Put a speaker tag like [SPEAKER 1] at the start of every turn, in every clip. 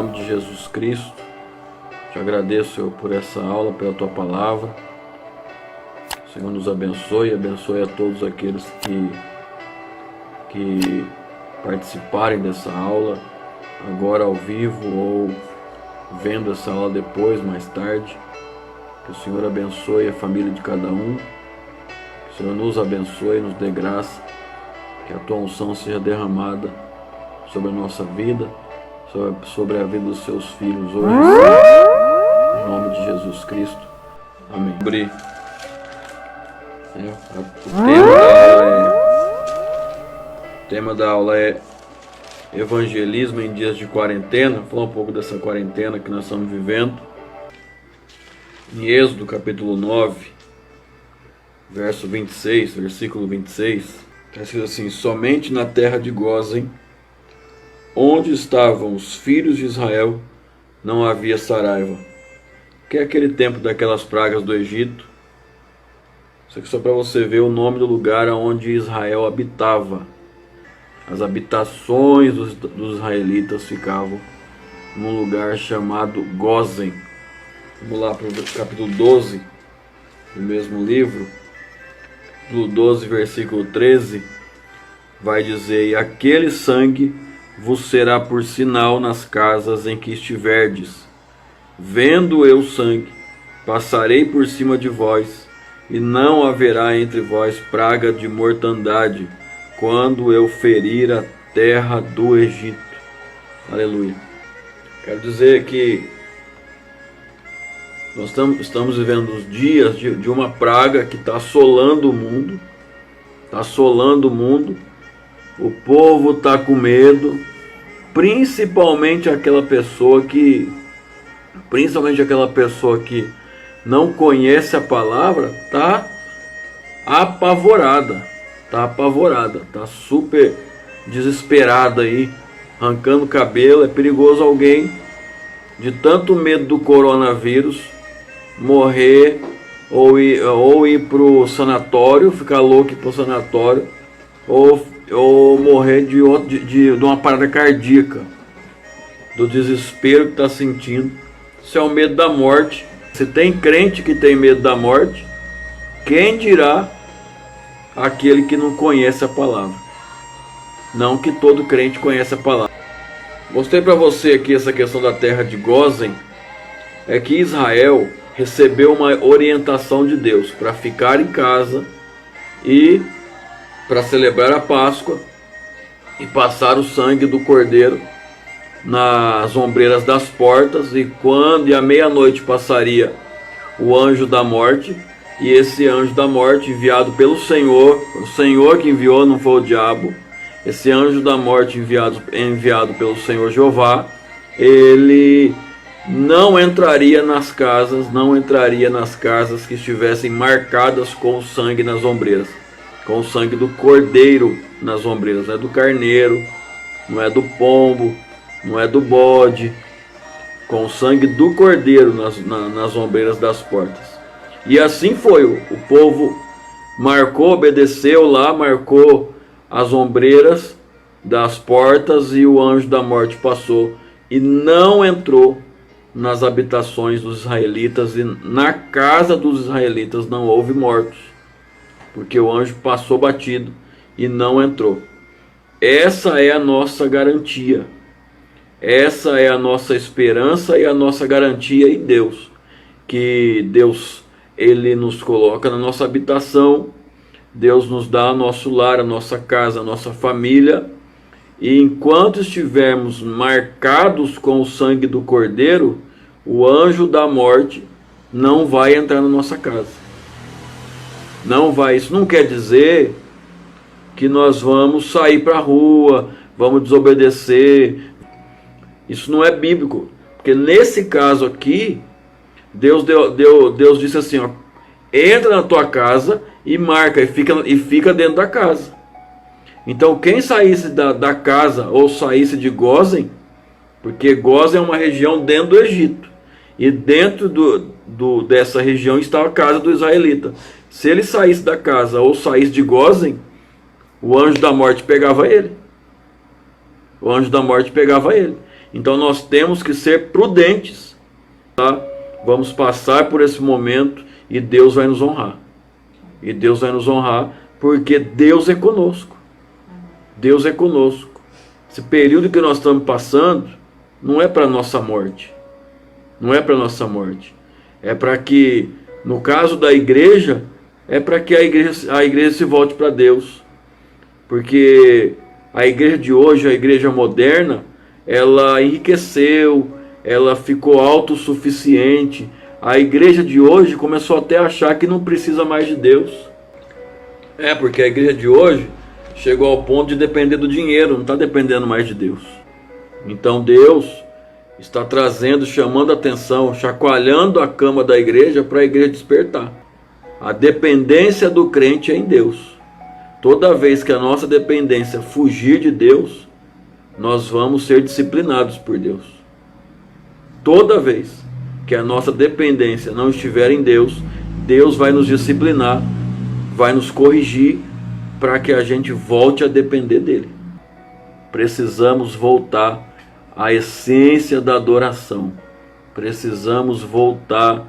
[SPEAKER 1] nome de Jesus Cristo, te agradeço, Senhor, por essa aula, pela tua palavra. O Senhor nos abençoe a todos aqueles que participarem dessa aula, agora ao vivo ou vendo essa aula depois, mais tarde. Que o Senhor abençoe a família de cada um, que o Senhor nos abençoe, nos dê graça, que a tua unção seja derramada sobre a nossa vida, sobre a vida dos seus filhos hoje, em nome de Jesus Cristo. Amém. O tema da aula é evangelismo em dias de quarentena. Vou falar um pouco dessa quarentena que nós estamos vivendo. Em Êxodo capítulo 9, versículo 26, está escrito assim: somente na terra de Gósen, onde estavam os filhos de Israel, não havia saraiva. Que é aquele tempo daquelas pragas do Egito. Isso aqui só para você ver o nome do lugar onde Israel habitava. As habitações dos israelitas ficavam num lugar chamado Gósen. Vamos lá para o capítulo 12 do mesmo livro. Capítulo 12, versículo 13, vai dizer: e aquele sangue vos será por sinal nas casas em que estiverdes. Vendo eu sangue, passarei por cima de vós, e não haverá entre vós praga de mortandade, quando eu ferir a terra do Egito. Aleluia. Quero dizer que nós estamos vivendo os dias de uma praga que está assolando o mundo. Está assolando o mundo. O povo está com medo. Principalmente aquela pessoa que não conhece a palavra, está apavorada. Está super desesperada aí, arrancando o cabelo. É perigoso alguém, de tanto medo do coronavírus, morrer ou ir pro sanatório, ficar louco e ir pro sanatório, ou morrer de uma parada cardíaca, do desespero que está sentindo. Isso é o medo da morte. Se tem crente que tem medo da morte, quem dirá aquele que não conhece a palavra? Não que todo crente conhece a palavra. Mostrei para você aqui essa questão da terra de Gósen. É que Israel recebeu uma orientação de Deus para ficar em casa e para celebrar a Páscoa e passar o sangue do cordeiro nas ombreiras das portas, e à meia-noite passaria o anjo da morte, e esse anjo da morte, enviado pelo Senhor, o Senhor que enviou, não foi o diabo, esse anjo da morte enviado pelo Senhor Jeová, ele não entraria nas casas que estivessem marcadas com o sangue nas ombreiras, com o sangue do cordeiro nas ombreiras. Não é do carneiro, não é do pombo, não é do bode, com o sangue do cordeiro nas ombreiras das portas. E assim foi, o povo marcou, obedeceu lá, marcou as ombreiras das portas, e o anjo da morte passou e não entrou nas habitações dos israelitas, e na casa dos israelitas não houve mortos, porque o anjo passou batido e não entrou. Essa é a nossa garantia, essa é a nossa esperança e a nossa garantia em Deus, que Deus, ele nos coloca na nossa habitação, Deus nos dá nosso lar, a nossa casa, a nossa família, e enquanto estivermos marcados com o sangue do cordeiro, o anjo da morte não vai entrar na nossa casa. Não vai. Isso não quer dizer que nós vamos sair para a rua, vamos desobedecer. Isso não é bíblico, porque nesse caso aqui, Deus disse assim, ó, entra na tua casa e marca, e fica dentro da casa. Então quem saísse da casa ou saísse de Gósen, porque Gósen é uma região dentro do Egito, e dentro dessa região estava a casa do israelita. Se ele saísse da casa ou saísse de Gósen, o anjo da morte pegava ele. O anjo da morte pegava ele. Então nós temos que ser prudentes, tá? Vamos passar por esse momento e Deus vai nos honrar. E Deus vai nos honrar porque Deus é conosco. Deus é conosco. Esse período que nós estamos passando não é para a nossa morte. Não é para a nossa morte. É para que, no caso da igreja, é para que a igreja se volte para Deus. Porque a igreja de hoje, a igreja moderna, ela enriqueceu, ela ficou autossuficiente. A igreja de hoje começou até a achar que não precisa mais de Deus. Porque a igreja de hoje chegou ao ponto de depender do dinheiro, não está dependendo mais de Deus. Então Deus está trazendo, chamando a atenção, chacoalhando a cama da igreja para a igreja despertar. A dependência do crente é em Deus. Toda vez que a nossa dependência fugir de Deus, nós vamos ser disciplinados por Deus. Toda vez que a nossa dependência não estiver em Deus, Deus vai nos disciplinar, vai nos corrigir para que a gente volte a depender dele. Precisamos voltar à essência da adoração. Precisamos voltar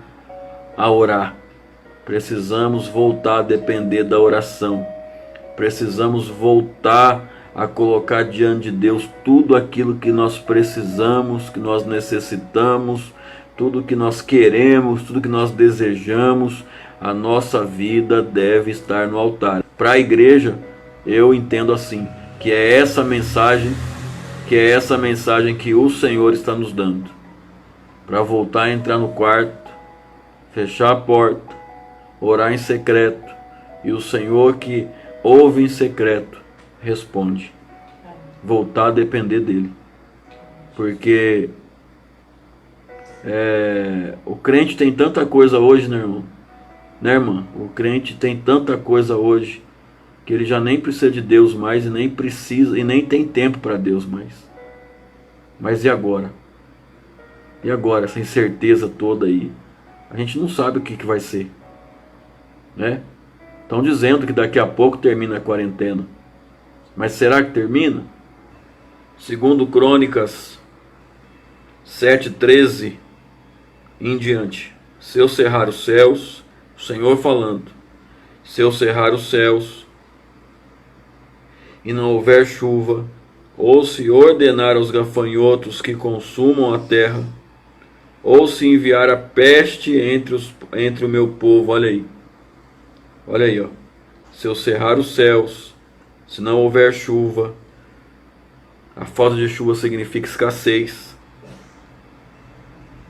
[SPEAKER 1] a orar. Precisamos voltar a depender da oração. Precisamos voltar a colocar diante de Deus tudo aquilo que nós precisamos, que nós necessitamos, tudo que nós queremos, tudo que nós desejamos. A nossa vida deve estar no altar. Para a igreja, eu entendo assim, que é essa mensagem que o Senhor está nos dando. Para voltar a entrar no quarto, fechar a porta, orar em secreto, e o Senhor que ouve em secreto, responde. Voltar a depender dele. Porque o crente tem tanta coisa hoje, né, irmão? Né, irmã? O crente tem tanta coisa hoje que ele já nem precisa de Deus mais e nem precisa e nem tem tempo para Deus mais. Mas e agora? E agora, essa incerteza toda aí? A gente não sabe o que vai ser, né? Estão dizendo que daqui a pouco termina a quarentena. Mas será que termina? Segundo Crônicas 7:13 em diante. Se eu cerrar os céus, o Senhor falando, se eu cerrar os céus e não houver chuva, ou se ordenar aos gafanhotos que consumam a terra, ou se enviar a peste entre o meu povo, olha aí, ó. Se eu cerrar os céus, se não houver chuva, a falta de chuva significa escassez.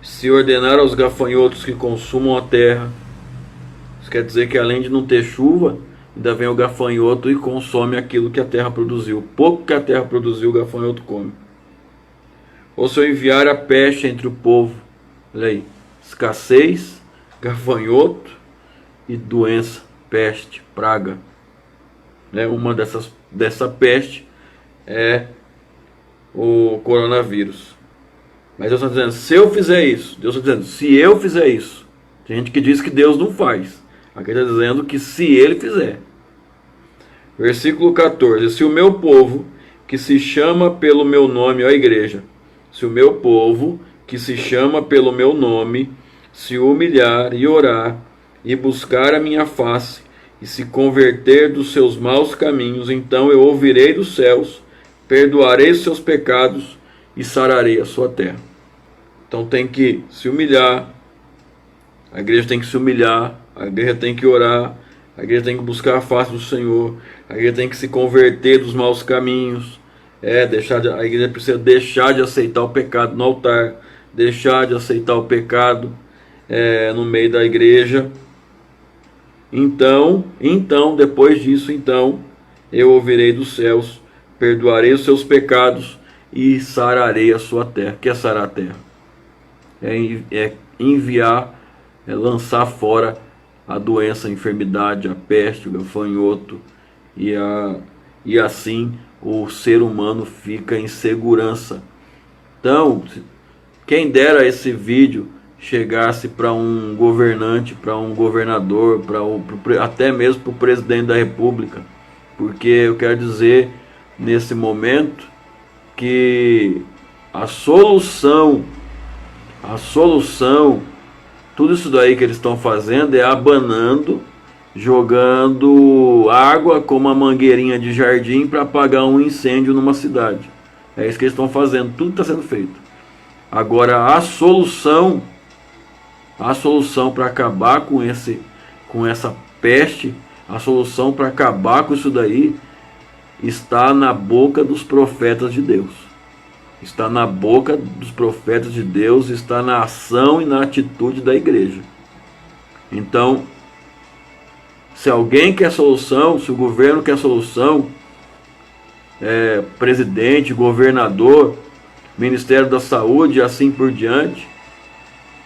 [SPEAKER 1] Se ordenar aos gafanhotos que consumam a terra, isso quer dizer que além de não ter chuva, ainda vem o gafanhoto e consome aquilo que a terra produziu. Pouco que a terra produziu, o gafanhoto come. Ou se eu enviar a peste entre o povo, olha aí, escassez, gafanhoto e doença, peste, praga. Uma dessa peste é o coronavírus. Mas Deus está dizendo, se eu fizer isso, Deus está dizendo, se eu fizer isso. Tem gente que diz que Deus não faz. Aqui está dizendo que se ele fizer. Versículo 14. Se o meu povo, que se chama pelo meu nome, ó igreja, se o meu povo, que se chama pelo meu nome, se humilhar e orar, e buscar a minha face, e se converter dos seus maus caminhos, então eu ouvirei dos céus, perdoarei os seus pecados e sararei a sua terra. Então tem que se humilhar, a igreja tem que se humilhar, a igreja tem que orar, a igreja tem que buscar a face do Senhor, a igreja tem que se converter dos maus caminhos, a igreja precisa deixar de aceitar o pecado no altar, deixar de aceitar o pecado no meio da igreja. Então, depois disso, eu ouvirei dos céus, perdoarei os seus pecados e sararei a sua terra. O que é sarar a terra? É enviar, lançar fora a doença, a enfermidade, a peste, o gafanhoto, e assim o ser humano fica em segurança. Então, quem dera esse vídeo chegasse para um governante, para um governador, até mesmo para o presidente da república, porque eu quero dizer nesse momento que A solução, tudo isso daí que eles estão fazendo é abanando, jogando água com uma mangueirinha de jardim para apagar um incêndio numa cidade. É isso que eles estão fazendo, tudo está sendo feito. Agora a solução para acabar com essa peste, a solução para acabar com isso daí está na boca dos profetas de Deus. Está na boca dos profetas de Deus, está na ação e na atitude da igreja. Então, se alguém quer solução, se o governo quer solução, presidente, governador, Ministério da Saúde e assim por diante,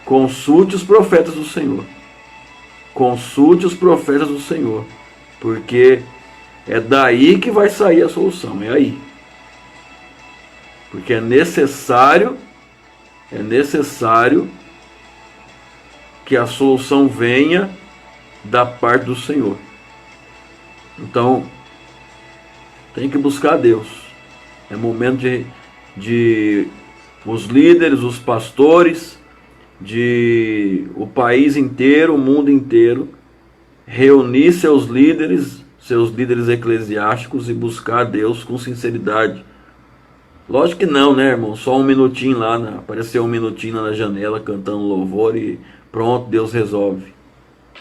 [SPEAKER 1] consulte os profetas do Senhor. Consulte os profetas do Senhor, porque é daí que vai sair a solução, é aí. Porque é necessário que a solução venha da parte do Senhor. Então, tem que buscar Deus. É momento de os líderes, os pastores, de o país inteiro, o mundo inteiro, reunir seus líderes eclesiásticos e buscar Deus com sinceridade. Lógico que não, né, irmão? Só um minutinho lá, apareceu um minutinho lá na janela cantando louvor e pronto, Deus resolve.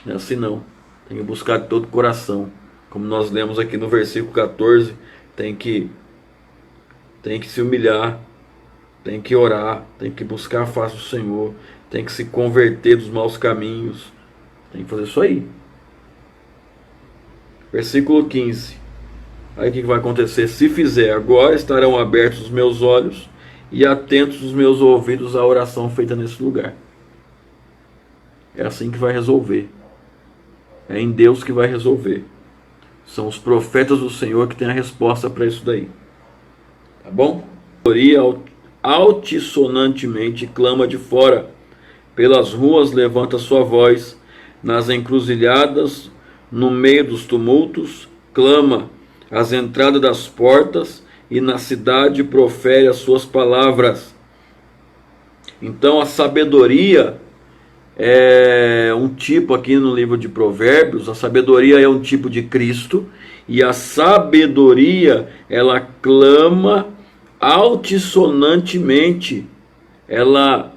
[SPEAKER 1] Não é assim não. Tem que buscar de todo o coração. Como nós lemos aqui no versículo 14, tem que se humilhar, tem que orar, tem que buscar a face do Senhor, tem que se converter dos maus caminhos, tem que fazer isso aí. Versículo 15. Aí o que vai acontecer? Se fizer, agora estarão abertos os meus olhos e atentos os meus ouvidos à oração feita nesse lugar. É assim que vai resolver. É em Deus que vai resolver. São os profetas do Senhor que têm a resposta para isso daí. Tá bom? Altissonantemente clama de fora, pelas ruas levanta sua voz, nas encruzilhadas, no meio dos tumultos, clama, às entradas das portas, e na cidade profere as suas palavras. Então a sabedoria é um tipo, aqui no livro de Provérbios, a sabedoria é um tipo de Cristo, e a sabedoria, ela clama altissonantemente, ela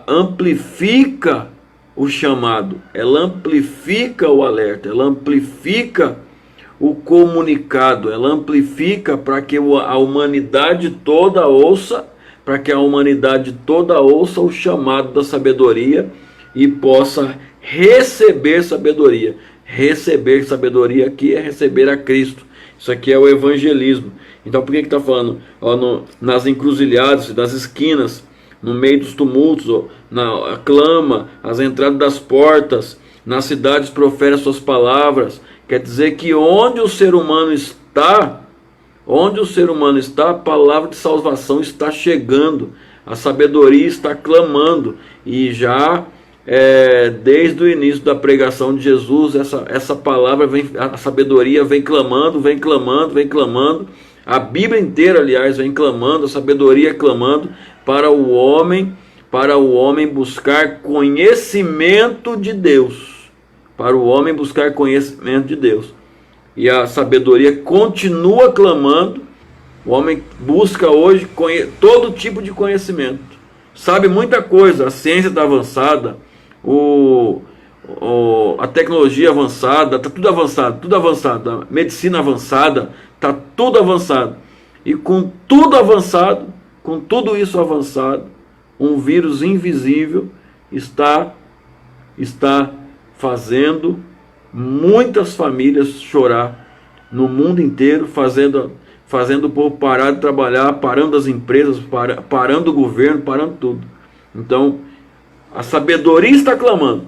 [SPEAKER 1] amplifica o chamado, ela amplifica o alerta, ela amplifica o comunicado, ela amplifica para que a humanidade toda ouça, o chamado da sabedoria e possa receber sabedoria. Receber sabedoria aqui é receber a Cristo. Isso aqui é o evangelismo. Então por que está falando? Nas encruzilhadas, nas esquinas, no meio dos tumultos, clama, às entradas das portas, nas cidades profere as suas palavras. Quer dizer que onde o ser humano está, a palavra de salvação está chegando, a sabedoria está clamando, e já desde o início da pregação de Jesus, essa palavra a sabedoria vem clamando, a Bíblia inteira, aliás, vem clamando, a sabedoria clamando para o homem buscar conhecimento de Deus, e a sabedoria continua clamando. O homem busca hoje todo tipo de conhecimento, sabe muita coisa, a ciência está avançada, a tecnologia avançada, está tudo avançado, a medicina avançada, está tudo avançado, e com tudo isso avançado, um vírus invisível está fazendo muitas famílias chorar no mundo inteiro, fazendo o povo parar de trabalhar, parando as empresas, parando o governo, parando tudo. Então, a sabedoria está clamando.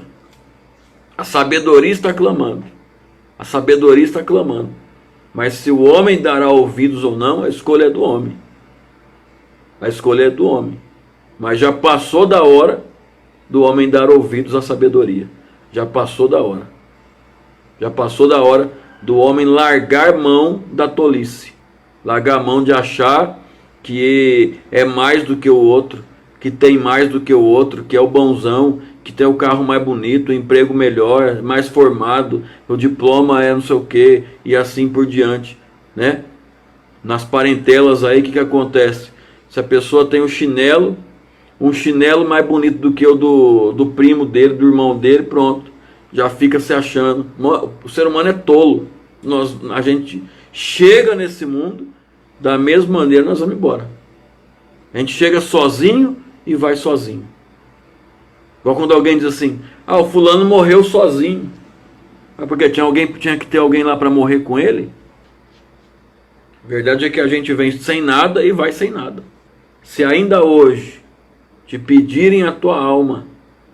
[SPEAKER 1] Mas se o homem dará ouvidos ou não, a escolha é do homem. Mas já passou da hora do homem dar ouvidos à sabedoria. Já passou da hora do homem largar mão da tolice, largar mão de achar que é mais do que o outro, que tem mais do que o outro, que é o bonzão, que tem o carro mais bonito, o emprego melhor, mais formado, o diploma é não sei o que, e assim por diante, né? Nas parentelas aí, o que acontece? Se a pessoa tem um chinelo mais bonito do que o do primo dele, do irmão dele, pronto, já fica se achando. O ser humano é tolo. A gente chega nesse mundo, da mesma maneira nós vamos embora. A gente chega sozinho e vai sozinho. Igual quando alguém diz assim: ah, o fulano morreu sozinho. Mas porque tinha que ter alguém lá para morrer com ele? A verdade é que a gente vem sem nada e vai sem nada. Se ainda hoje te pedirem a tua alma,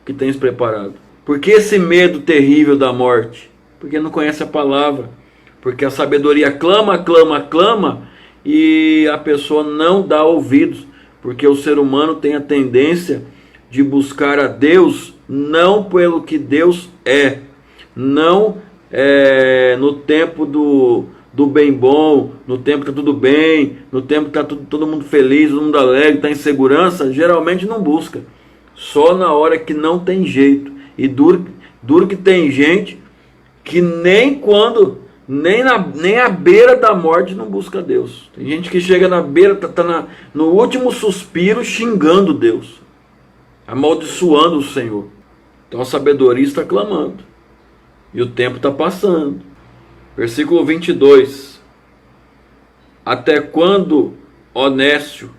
[SPEAKER 1] que tens preparado. Por que esse medo terrível da morte? Porque não conhece a palavra. Porque a sabedoria clama, clama, clama, e a pessoa não dá ouvidos. Porque o ser humano tem a tendência de buscar a Deus não pelo que Deus é, não no tempo do bem bom, no tempo que está tudo bem, no tempo que está todo mundo feliz, todo mundo alegre, está em segurança, geralmente não busca. Só na hora que não tem jeito. E duro que tem gente que nem à beira da morte não busca Deus. Tem gente que chega na beira, está no último suspiro xingando Deus, amaldiçoando o Senhor. Então a sabedoria está clamando. E o tempo está passando. Versículo 22. Até quando, ó nécio,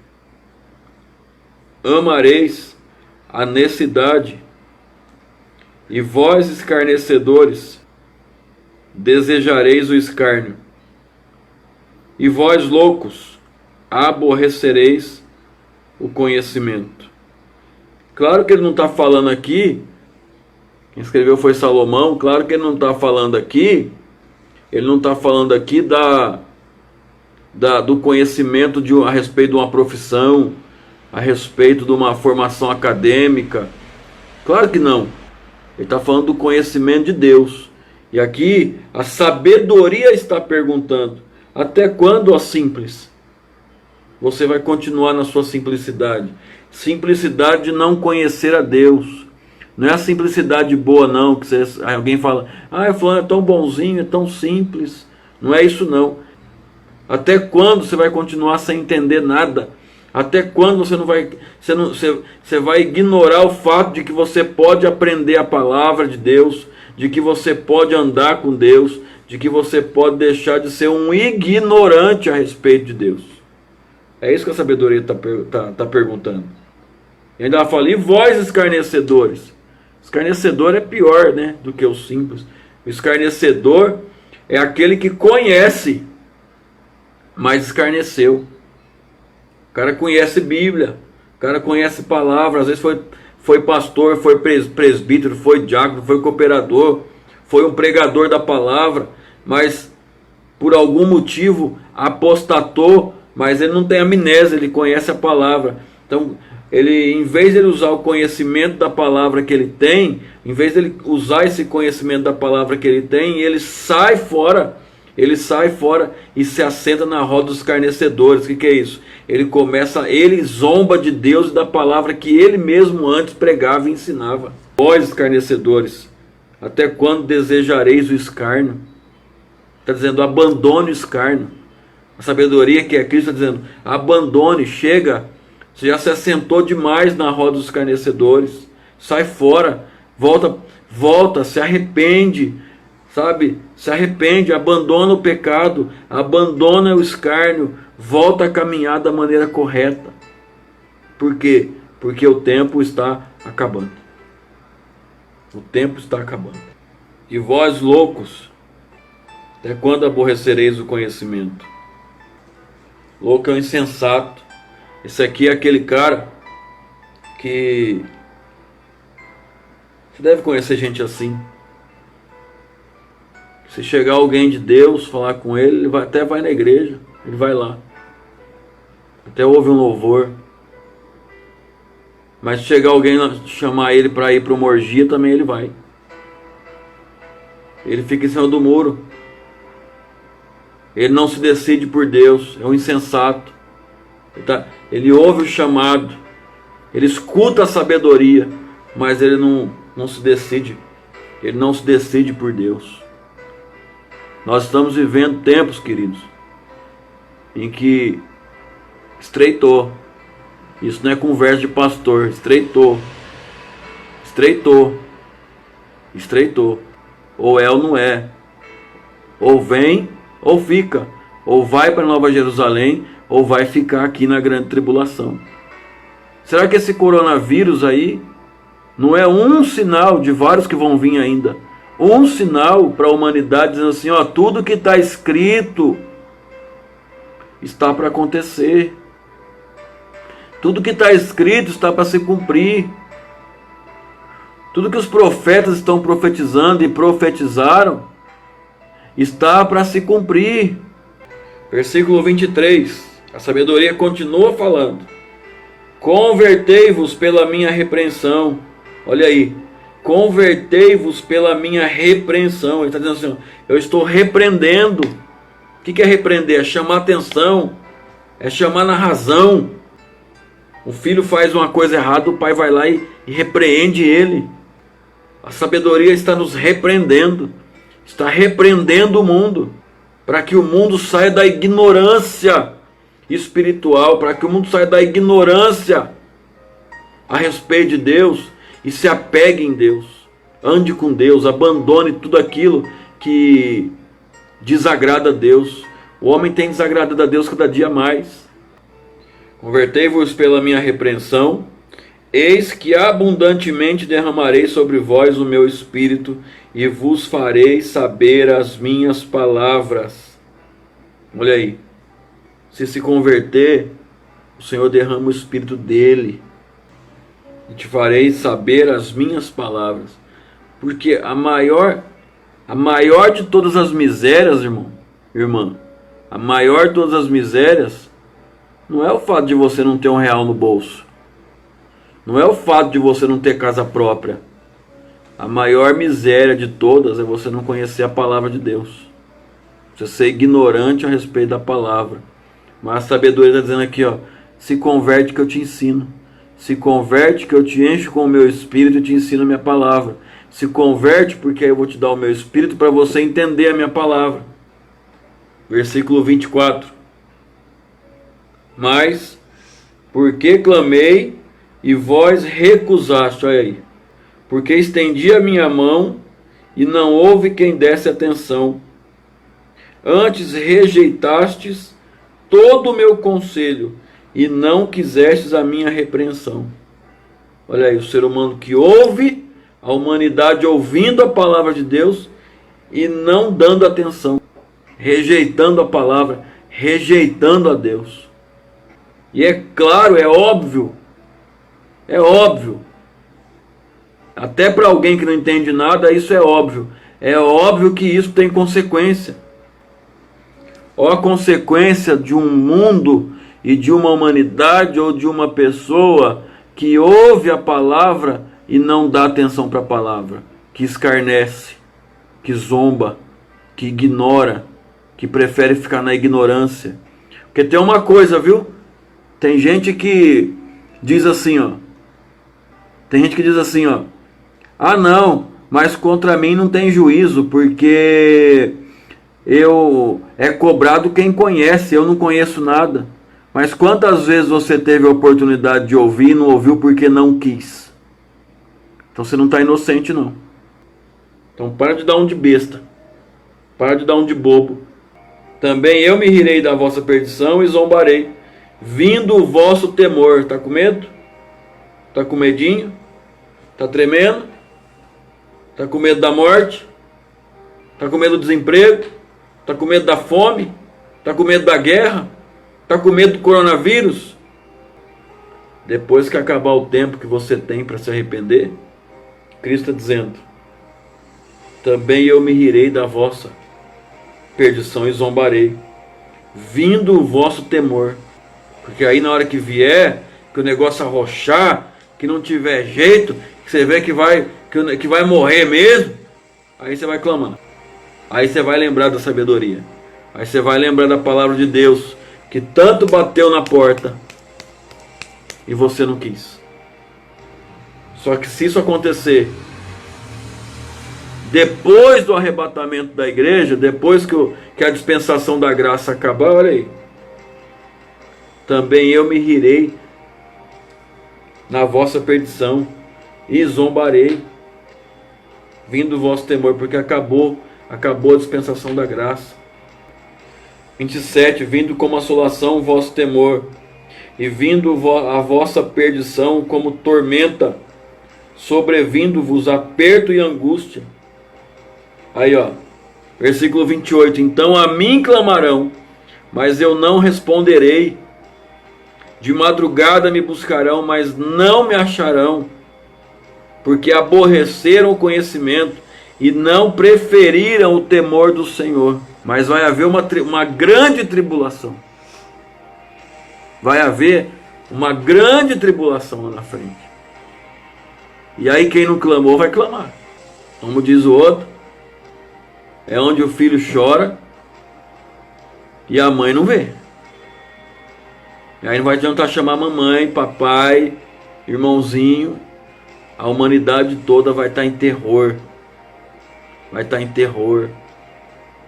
[SPEAKER 1] amareis a necessidade, e vós, escarnecedores, desejareis o escárnio, e vós, loucos, aborrecereis o conhecimento. Claro que ele não está falando aqui, quem escreveu foi Salomão, claro que ele não está falando aqui, do conhecimento a respeito de uma profissão, a respeito de uma formação acadêmica. Claro que não. Ele está falando do conhecimento de Deus. E aqui a sabedoria está perguntando: até quando, ó simples, você vai continuar na sua simplicidade? Simplicidade de não conhecer a Deus. Não é a simplicidade boa não, que alguém fala: ah, fulano é tão bonzinho, é tão simples. Não é isso não. Até quando você vai continuar sem entender nada? Até quando você vai ignorar o fato de que você pode aprender a palavra de Deus, de que você pode andar com Deus, de que você pode deixar de ser um ignorante a respeito de Deus? É isso que a sabedoria está perguntando. E ainda ela fala: e vós, escarnecedores? Escarnecedor é pior, né, do que o simples. O escarnecedor é aquele que conhece, mas escarneceu. O cara conhece Bíblia, o cara conhece palavra, às vezes foi pastor, foi presbítero, foi diácono, foi cooperador, foi um pregador da palavra, mas por algum motivo apostatou, mas ele não tem amnésia, ele conhece a palavra. Então, em vez de ele usar o conhecimento da palavra que ele tem, em vez de ele usar esse conhecimento da palavra que ele tem, ele sai fora e se assenta na roda dos escarnecedores. O que é isso? Ele zomba de Deus e da palavra que ele mesmo antes pregava e ensinava. Vós, escarnecedores, até quando desejareis o escárnio? Está dizendo: abandone o escárnio. A sabedoria que é Cristo está dizendo: abandone, chega. Você já se assentou demais na roda dos escarnecedores. Sai fora, volta, se arrepende, sabe? Se arrepende, abandona o pecado, abandona o escárnio, volta a caminhar da maneira correta. Por quê? Porque o tempo está acabando. O tempo está acabando. E vós, loucos, até quando aborrecereis o conhecimento? Louco é o insensato. Esse aqui é aquele cara que... Você deve conhecer gente assim. Se chegar alguém de Deus, falar com ele, até vai na igreja, ele vai lá. Até ouve um louvor. Mas se chegar alguém chamar ele para ir para uma orgia, também ele vai. Ele fica em cima do muro. Ele não se decide por Deus, é um insensato. Ele ouve o chamado, ele escuta a sabedoria, mas ele não se decide. Ele não se decide por Deus. Nós estamos vivendo tempos, queridos, em que estreitou. Isso não é conversa de pastor. Estreitou. Ou é ou não é. Ou vem ou fica. Ou vai para Nova Jerusalém ou vai ficar aqui na grande tribulação. Será que esse coronavírus aí não é um sinal de vários que vão vir ainda? Um sinal para a humanidade dizendo assim, ó, tudo que está escrito está para acontecer. Tudo que está escrito está para se cumprir. Tudo que os profetas estão profetizando e profetizaram está para se cumprir. Versículo 23. A sabedoria continua falando. Convertei-vos pela minha repreensão. Olha aí. Convertei-vos pela minha repreensão. Ele está dizendo assim, eu estou repreendendo. O que é repreender? É chamar atenção. É chamar na razão. O filho faz uma coisa errada, o pai vai lá e repreende ele. A sabedoria está nos repreendendo. Está repreendendo o mundo. Para que o mundo saia da ignorância espiritual. Para que o mundo saia da ignorância a respeito de Deus. E se apegue em Deus. Ande com Deus. Abandone tudo aquilo que desagrada a Deus. O homem tem desagradado a Deus cada dia mais. Convertei-vos pela minha repreensão. Eis que abundantemente derramarei sobre vós o meu espírito e vos farei saber as minhas palavras. Olha aí. Se converter, o Senhor derrama o espírito dele. E te farei saber as minhas palavras. Porque a maior de todas as misérias, irmã, a maior de todas as misérias não é o fato de você não ter R$1 no bolso. Não é o fato de você não ter casa própria. A maior miséria de todas é você não conhecer a palavra de Deus. Você ser ignorante a respeito da palavra. Mas a sabedoria está dizendo aqui, ó, se converte que eu te ensino. Se converte que eu te encho com o meu espírito e te ensino a minha palavra. Se converte porque aí eu vou te dar o meu espírito para você entender a minha palavra. Versículo 24. Mas, porque clamei e vós recusaste, olha aí. Porque estendi a minha mão e não houve quem desse atenção. Antes rejeitastes todo o meu conselho e não quisestes a minha repreensão. Olha aí, o ser humano que ouve, a humanidade ouvindo a palavra de Deus e não dando atenção. Rejeitando a palavra, rejeitando a Deus. E é claro, é óbvio, até para alguém que não entende nada, isso é óbvio que isso tem consequência. Ou a consequência de um mundo e de uma humanidade ou de uma pessoa que ouve a palavra e não dá atenção para a palavra, que escarnece, que zomba, que ignora, que prefere ficar na ignorância. Porque tem uma coisa, viu? Tem gente que diz assim, ó. Ah, não, mas contra mim não tem juízo, porque é cobrado quem conhece, eu não conheço nada. Mas quantas vezes você teve a oportunidade de ouvir e não ouviu porque não quis? Então você não está inocente, não. Então para de dar um de besta. Para de dar um de bobo. Também eu me rirei da vossa perdição e zombarei, vindo o vosso temor. Está com medo? Está com medinho? Está tremendo? Está com medo da morte? Está com medo do desemprego? Está com medo da fome? Está com medo da guerra? Está com medo do coronavírus? Depois que acabar o tempo que você tem para se arrepender, Cristo está dizendo, também eu me rirei da vossa perdição e zombarei, vindo o vosso temor. Porque aí na hora que vier, que o negócio arrochar, que não tiver jeito, que você vê que vai morrer mesmo, aí você vai clamar. Aí você vai lembrar da sabedoria. Aí você vai lembrar da palavra de Deus. que tanto bateu na porta e você não quis. Só que se isso acontecer depois do arrebatamento da igreja, depois que a dispensação da graça acabar, olha aí, também eu me rirei na vossa perdição e zombarei, vindo o vosso temor, porque acabou a dispensação da graça. 27, vindo como assolação o vosso temor, e vindo a vossa perdição como tormenta, sobrevindo-vos aperto e angústia. Aí ó, versículo 28, então a mim clamarão, mas eu não responderei, de madrugada me buscarão, mas não me acharão, porque aborreceram o conhecimento e não preferiram o temor do Senhor. Mas vai haver uma grande tribulação. Vai haver uma grande tribulação lá na frente. E aí quem não clamou vai clamar. Como diz o outro, é onde o filho chora e a mãe não vê. E aí não vai adiantar chamar mamãe, papai, irmãozinho. A humanidade toda vai estar em terror. Vai estar em terror.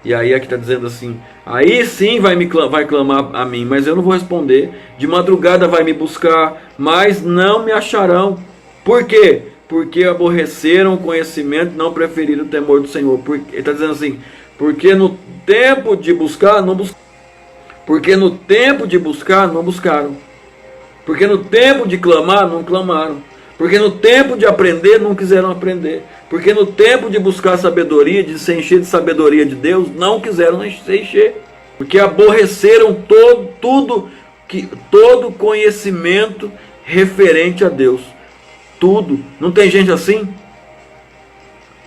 [SPEAKER 1] E aí aqui está dizendo assim, aí sim vai clamar a mim, mas eu não vou responder. De madrugada vai me buscar, mas não me acharão. Por quê? Porque aborreceram o conhecimento, não preferiram o temor do Senhor. Ele está dizendo assim, porque no tempo de buscar, não buscaram. Porque no tempo de buscar, não buscaram. Porque no tempo de clamar, não clamaram. Porque no tempo de aprender, não quiseram aprender. Porque no tempo de buscar sabedoria, de se encher de sabedoria de Deus, não quiseram se encher. Porque aborreceram todo conhecimento referente a Deus. Tudo. Não tem gente assim?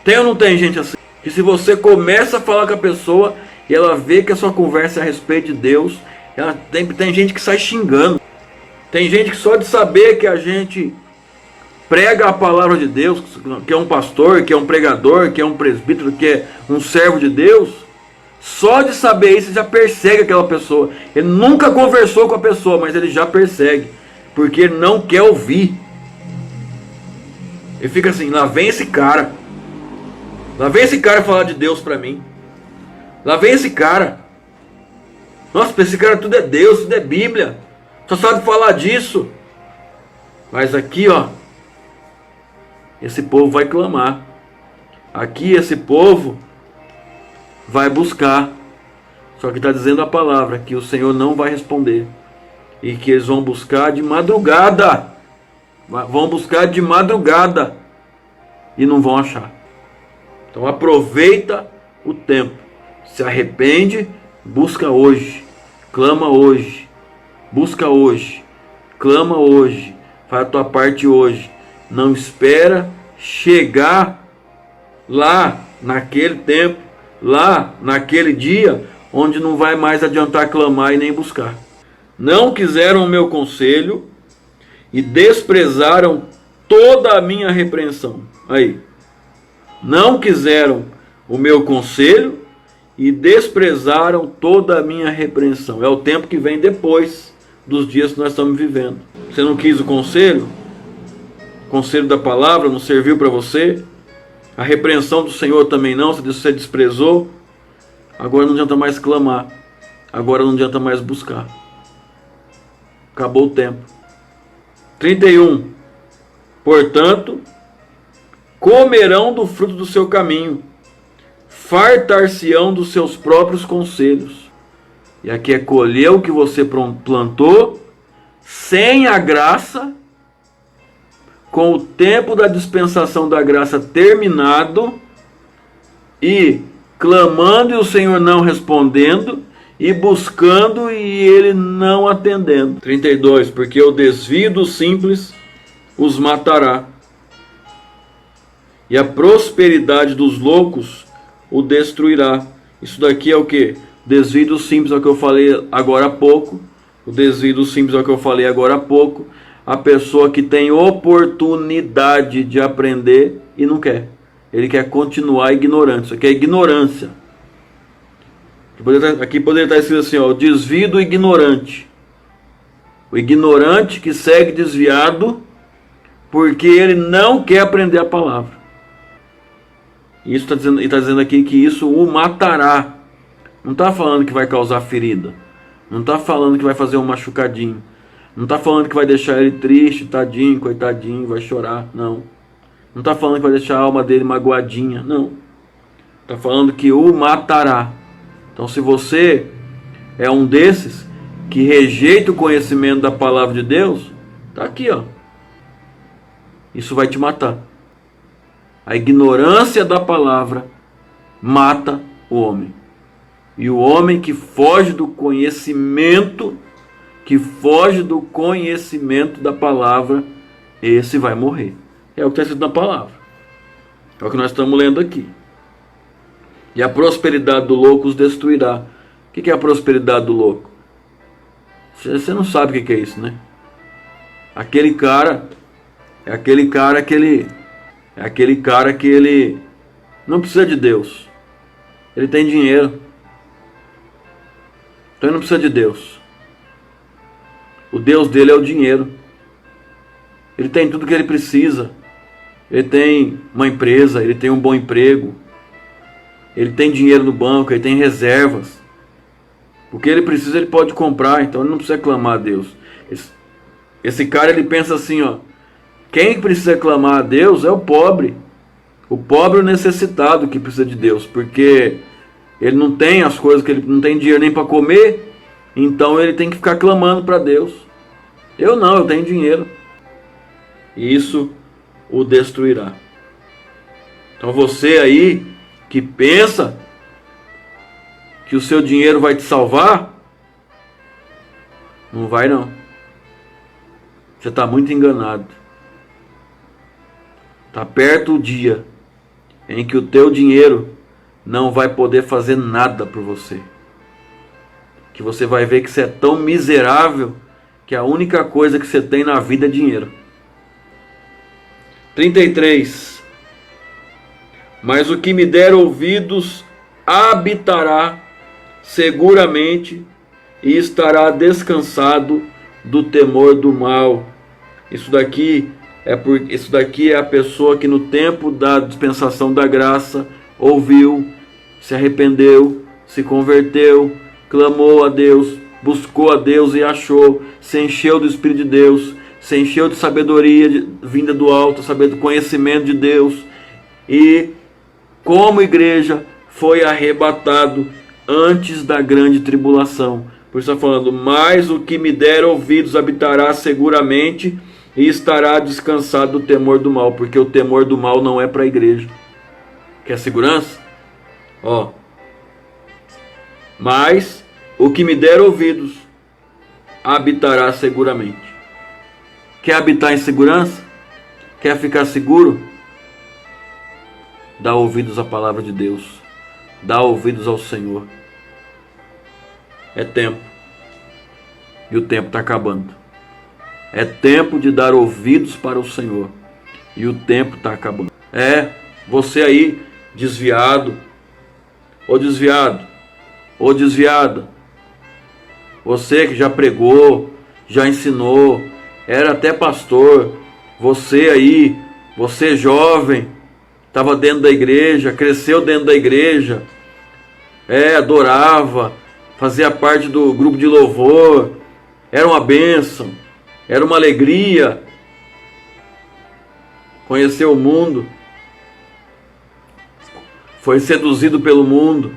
[SPEAKER 1] Tem ou não tem gente assim? Que se você começa a falar com a pessoa e ela vê que a sua conversa é a respeito de Deus, tem gente que sai xingando. Tem gente que só de saber que a gente prega a palavra de Deus, que é um pastor, que é um pregador, que é um presbítero, que é um servo de Deus, só de saber isso já persegue aquela pessoa. Ele nunca conversou com a pessoa, mas ele já persegue, porque ele não quer ouvir. Ele fica assim, lá vem esse cara. Lá vem esse cara falar de Deus pra mim. Lá vem esse cara. Nossa, pra esse cara tudo é Deus, tudo é Bíblia. Só sabe falar disso. Mas aqui ó, esse povo vai clamar. Aqui esse povo vai buscar. Só que está dizendo a palavra que o Senhor não vai responder. E que eles vão buscar de madrugada. Vão buscar de madrugada. E não vão achar. Então aproveita o tempo. Se arrepende, busca hoje. Clama hoje. Busca hoje. Clama hoje. Faz a tua parte hoje. Não espera chegar lá naquele tempo, lá naquele dia, onde não vai mais adiantar clamar e nem buscar. Não quiseram o meu conselho e desprezaram toda a minha repreensão. Aí. Não quiseram o meu conselho e desprezaram toda a minha repreensão. É o tempo que vem depois dos dias que nós estamos vivendo. Você não quis o conselho? O conselho da palavra não serviu para você? A repreensão do Senhor também não, você desprezou? Agora não adianta mais clamar. Agora não adianta mais buscar. Acabou o tempo. 31. Portanto, comerão do fruto do seu caminho, fartar-se-ão dos seus próprios conselhos. E aqui é colher o que você plantou, sem a graça, com o tempo da dispensação da graça terminado, e clamando e o Senhor não respondendo, e buscando e ele não atendendo. 32. Porque o desvio dos simples os matará, e a prosperidade dos loucos o destruirá. Isso daqui é o que? Desvio dos simples é o que eu falei agora há pouco. O desvio dos simples é o que eu falei agora há pouco. A pessoa que tem oportunidade de aprender e não quer. Ele quer continuar ignorante. Isso aqui é ignorância. Aqui poderia estar escrito assim, ó, o desvio do ignorante. O ignorante que segue desviado porque ele não quer aprender a palavra. Isso está dizendo aqui que isso o matará. Não está falando que vai causar ferida. Não está falando que vai fazer um machucadinho. Não está falando que vai deixar ele triste, tadinho, coitadinho, vai chorar. Não. Não está falando que vai deixar a alma dele magoadinha. Não. Está falando que o matará. Então, se você é um desses que rejeita o conhecimento da palavra de Deus, está aqui, ó. Isso vai te matar. A ignorância da palavra mata o homem. E o homem que foge do conhecimento, da palavra, esse vai morrer. É o que está escrito na palavra. É o que nós estamos lendo aqui. E a prosperidade do louco os destruirá. O que é a prosperidade do louco? Você não sabe o que é isso, né? Aquele cara que ele não precisa de Deus. Ele tem dinheiro. Então ele não precisa de Deus. O Deus dele é o dinheiro. Ele tem tudo que ele precisa. Ele tem uma empresa, ele tem um bom emprego. Ele tem dinheiro no banco, ele tem reservas. O que ele precisa ele pode comprar, então ele não precisa clamar a Deus. Esse cara ele pensa assim, ó. Quem precisa clamar a Deus é o pobre. O pobre e o necessitado que precisa de Deus, porque ele não tem as coisas, que ele não tem dinheiro nem para comer, então ele tem que ficar clamando para Deus. Eu não, eu tenho dinheiro. E isso o destruirá. Então você aí que pensa que o seu dinheiro vai te salvar, não vai não. Você está muito enganado. Está perto o dia em que o teu dinheiro não vai poder fazer nada por você. Que você vai ver que você é tão miserável que a única coisa que você tem na vida é dinheiro. 33. Mas o que me der ouvidos habitará seguramente e estará descansado do temor do mal. Isso daqui é a pessoa que no tempo da dispensação da graça ouviu, se arrependeu, se converteu, clamou a Deus, buscou a Deus e achou, se encheu do Espírito de Deus, se encheu de sabedoria vinda do alto, do conhecimento de Deus, e como igreja foi arrebatado antes da grande tribulação. Por isso está falando, mas o que me der ouvidos habitará seguramente e estará descansado do temor do mal, porque o temor do mal não é para a igreja. Quer segurança? Ó. Mas o que me der ouvidos habitará seguramente. Quer habitar em segurança? Quer ficar seguro? Dá ouvidos à palavra de Deus. Dá ouvidos ao Senhor. É tempo. E o tempo está acabando. É tempo de dar ouvidos para o Senhor. E o tempo está acabando. Você aí, desviado, ou desviada. Você que já pregou, já ensinou, era até pastor. Você aí, você jovem, estava dentro da igreja, cresceu dentro da igreja, adorava, fazia parte do grupo de louvor, era uma bênção, era uma alegria conhecer o mundo, foi seduzido pelo mundo,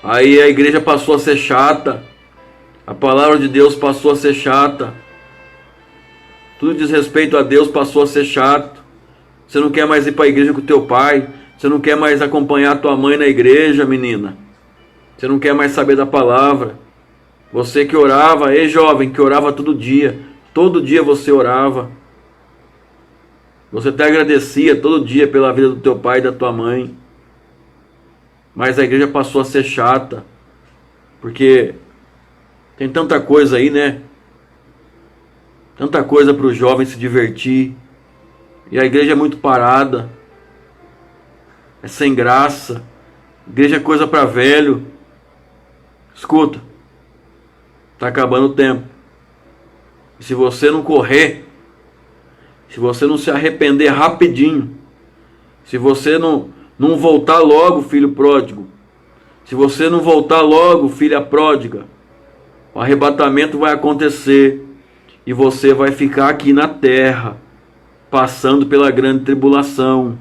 [SPEAKER 1] aí a igreja passou a ser chata, a palavra de Deus passou a ser chata, tudo diz respeito a Deus passou a ser chato, você não quer mais ir para a igreja com o teu pai, você não quer mais acompanhar a tua mãe na igreja, menina, você não quer mais saber da palavra. Você que orava, jovem, que orava todo dia você orava. Você até agradecia todo dia pela vida do teu pai e da tua mãe. Mas a igreja passou a ser chata, porque tem tanta coisa aí, né? Tanta coisa para o jovem se divertir. E a igreja é muito parada, é sem graça, Igreja é coisa para velho. Escuta, está acabando o tempo. E se você não correr, se você não se arrepender rapidinho, se você não voltar logo, filho pródigo, se você não voltar logo, filha pródiga, o arrebatamento vai acontecer e você vai ficar aqui na terra, passando pela grande tribulação,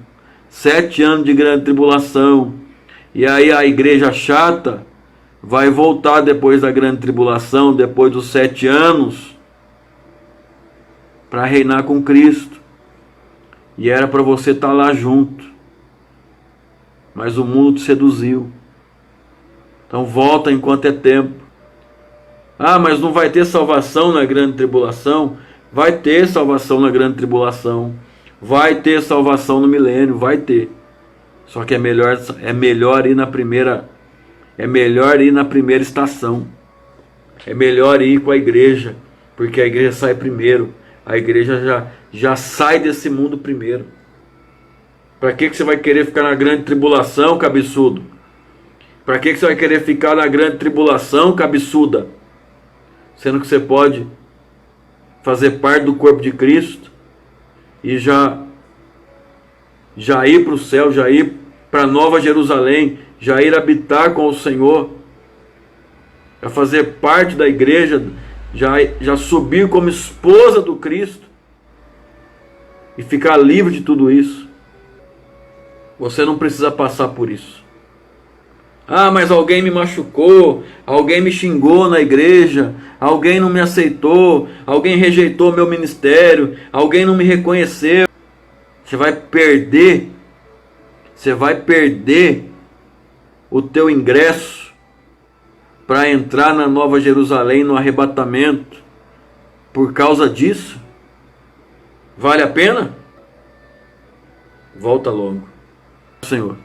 [SPEAKER 1] 7 anos de grande tribulação, e aí a igreja chata vai voltar depois da grande tribulação, depois dos 7 anos, para reinar com Cristo. E era para você estar lá junto, mas o mundo te seduziu. Então volta enquanto é tempo. Ah, mas não vai ter salvação na grande tribulação? Vai ter salvação na grande tribulação. Vai ter salvação no milênio, vai ter. Só que é melhor ir na primeira estação. É melhor ir com a igreja, porque a igreja sai primeiro. A igreja já sai desse mundo primeiro. Para que você vai querer ficar na grande tribulação, cabeçudo? Para que você vai querer ficar na grande tribulação, cabeçuda? Sendo que você pode fazer parte do corpo de Cristo e já ir para o céu, já ir para Nova Jerusalém, já ir habitar com o Senhor, já fazer parte da igreja, já subir como esposa do Cristo e ficar livre de tudo isso. Você não precisa passar por isso. Ah, mas alguém me machucou, alguém me xingou na igreja, alguém não me aceitou, alguém rejeitou meu ministério, alguém não me reconheceu. Você vai perder o teu ingresso para entrar na Nova Jerusalém, no arrebatamento, por causa disso? Vale a pena? Volta logo, Senhor.